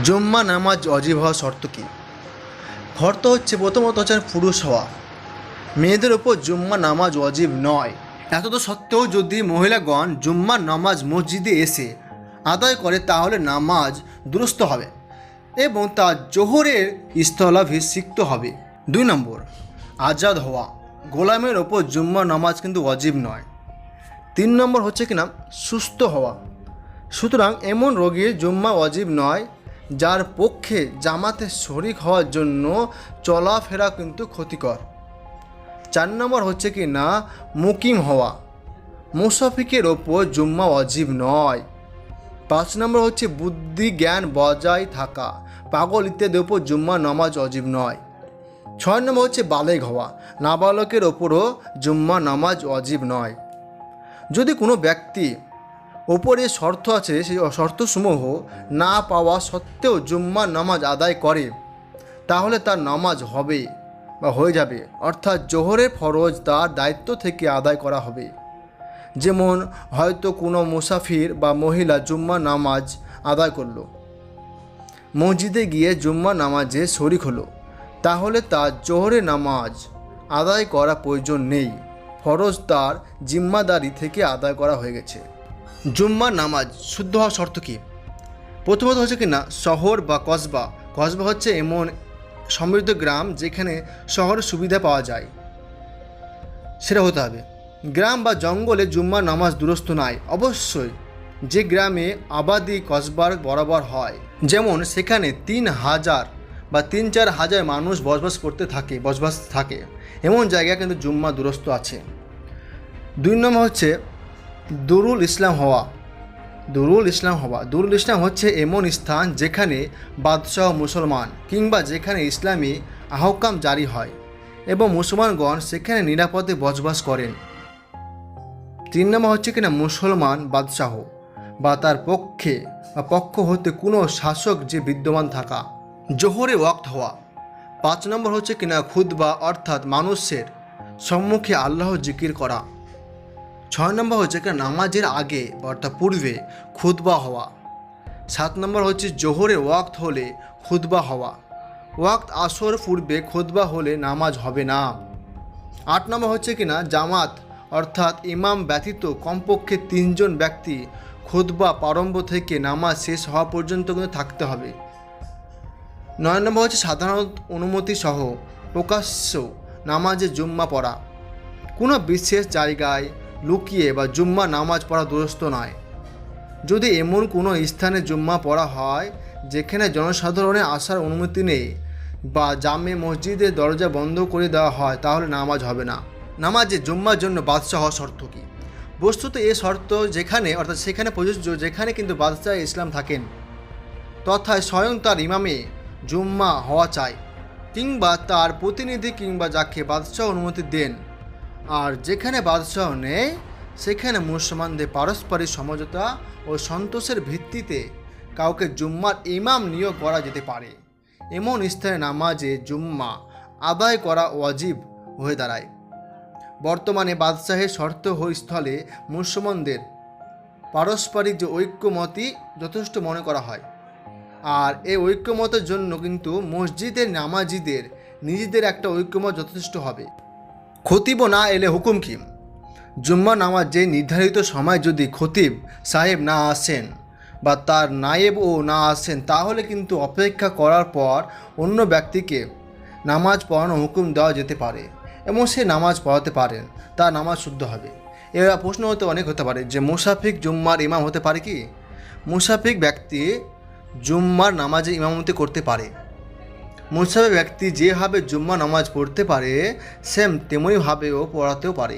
জুম্মা নামাজ অজীব হওয়ার শর্ত কী? শর্ত হচ্ছে প্রথমত হচ্ছে পুরুষ হওয়া। মেয়েদের ওপর জুম্মা নামাজ অজীব নয়। এত তো সত্ত্বেও যদি মহিলাগণ জুম্মার নামাজ মসজিদে এসে আদায় করে তাহলে নামাজ দুরুস্ত হবে এবং তা জোহরের স্থলাভিষিক্ত হবে। 2 নম্বর, আজাদ হওয়া। গোলামের ওপর জুম্মা নামাজ কিন্তু অজীব নয়। 3 নম্বর হচ্ছে কিনা সুস্থ হওয়া। সুতরাং এমন রোগীর জুম্মা অজীব নয় যার পক্ষে জামাতে শরিক হওয়ার জন্য চলাফেরা কিন্তু ক্ষতিকর। 4 নম্বর হচ্ছে কি না মুকিম হওয়া। মুসাফিকের ওপর জুম্মা অজীব নয়। 5 নম্বর হচ্ছে বুদ্ধি জ্ঞান বজায় থাকা। পাগল ইত্যাদির ওপর জুম্মা নামাজ অজীব নয়। 6 নম্বর হচ্ছে বালেগ হওয়া। নাবালকের ওপরও জুম্মা নামাজ অজীব নয়। যদি কোনো ব্যক্তি ওপরে শর্ত আছে সেই শর্তসমূহ না পাওয়া সত্ত্বেও জুম্মা নামাজ আদায় করে তাহলে তার নামাজ হবে বা হয়ে যাবে, অর্থাৎ জোহরের ফরজ তার দায়িত্ব থেকে আদায় করা হবে। যেমন হয়তো কোনো মুসাফির বা মহিলা জুম্মা নামাজ আদায় করলো, মসজিদে গিয়ে জুম্মা নামাজে শরিক হলো, তাহলে তার জোহরের নামাজ আদায় করা প্রয়োজন নেই, ফরজ তার জিম্মাদারি থেকে আদায় করা হয়ে গেছে। জুম্মার নামাজ শুদ্ধ হওয়ার শর্ত কী? প্রথমত হচ্ছে কি না শহর বা কসবা। কসবা হচ্ছে এমন সমৃদ্ধ গ্রাম যেখানে শহরের সুবিধা পাওয়া যায়, সেটা হতে হবে। গ্রাম বা জঙ্গলে জুম্মার নামাজ দুরস্ত নয়। অবশ্যই যে গ্রামে আবাদি কসবার বরাবর হয়, যেমন সেখানে 3,000 বা 3-4 হাজার মানুষ বসবাস থাকে এমন জায়গায় কিন্তু জুম্মা দুরস্ত আছে। 2 নম্বর হচ্ছে দুরুল ইসলাম হওয়া। দুরুল ইসলাম হচ্ছে এমন স্থান যেখানে বাদশাহ মুসলমান কিংবা যেখানে ইসলামী আহকাম জারি হয় এবং মুসলমানগণ সেখানে নিরাপদে বসবাস করেন। 3 নম্বর হচ্ছে কিনা মুসলমান বাদশাহ বা তার পক্ষ হতে কোনো শাসক যে বিদ্যমান থাকা। জোহরে ওয়াক্ত হওয়া। 5 নম্বর হচ্ছে কিনা খুতবা, অর্থাৎ মানুষের সম্মুখে আল্লাহ জিকির করা। 6 নম্বর হচ্ছে কিনা নামাজের আগে অর্থাৎ পূর্বে খুতবা হওয়া। 7 নম্বর হচ্ছে জোহরে ওয়াক্ত হলে খুতবা হওয়া। ওয়াক্ত আসর পূর্বে খুতবা হলে নামাজ হবে না। 8 নম্বর হচ্ছে কিনা জামাত, অর্থাৎ ইমাম ব্যতীত কমপক্ষে 3 জন ব্যক্তি খুতবা প্রারম্ভ থেকে নামাজ শেষ হওয়া পর্যন্ত কিন্তু থাকতে হবে। 9 নম্বর হচ্ছে সাধারণ অনুমতি সহ প্রকাশ্য নামাজে জুম্মা পড়া। কোনো বিশেষ জায়গায় লুকিয়ে বা জুম্মা নামাজ পড়া দুরস্ত নয়। যদি এমন কোনো স্থানে জুম্মা পড়া হয় যেখানে জনসাধারণের আসার অনুমতি নেই বা জামে মসজিদের দরজা বন্ধ করে দেওয়া হয় তাহলে নামাজ হবে না। নামাজে জুম্মার জন্য বাদশাহ হওয়ার শর্ত কী? বস্তুত এই শর্ত সেখানে প্রযোজ্য যেখানে কিন্তু বাদশাহ ইসলাম থাকেন, তথা স্বয়ং তার ইমামে জুম্মা হওয়া চাই, কিংবা তার প্রতিনিধি কিংবা যাকে বাদশাহ অনুমতি দেন। আর যেখানে বাদশাহ নেই সেখানে মুসলমানদের পারস্পরিক সমঝোতা ও সন্তোষের ভিত্তিতে কাউকে জুম্মার ইমাম নিয়োগ করা যেতে পারে। এমন স্থানে নামাজে জুম্মা আদায় করা ওয়াজিব হয়ে দাঁড়ায়। বর্তমানে বাদশাহের শর্ত স্থলে মুসলমানদের পারস্পরিক যে ঐক্যমতই যথেষ্ট মনে করা হয়। আর এই ঐক্যমতের জন্য কিন্তু মসজিদের নামাজিদের নিজেদের একটা ঐক্যমত যথেষ্ট হবে। খতিব না এলে হুকুম কি? জুম্মা নামাজে নির্ধারিত সময় যদি খতিব সাহেব না আসেন বা তার নায়েবও না আসেন তাহলে কিন্তু অপেক্ষা করার পর অন্য ব্যক্তিকে নামাজ পড়ানোর হুকুম দেওয়া যেতে পারে এবং সে নামাজ পড়াতে পারেন, তার নামাজ শুদ্ধ হবে। এবার প্রশ্ন অনেক হতে পারে যে মুসাফিক জুম্মার ইমাম হতে পারে কি? মুসাফিক ব্যক্তি জুম্মার নামাজে ইমামতি করতে পারে। মুসাফির ব্যক্তি যেভাবে জুম্মা নামাজ পড়তে পারে সেম তেমনিভাবেও পড়াতেও পারে।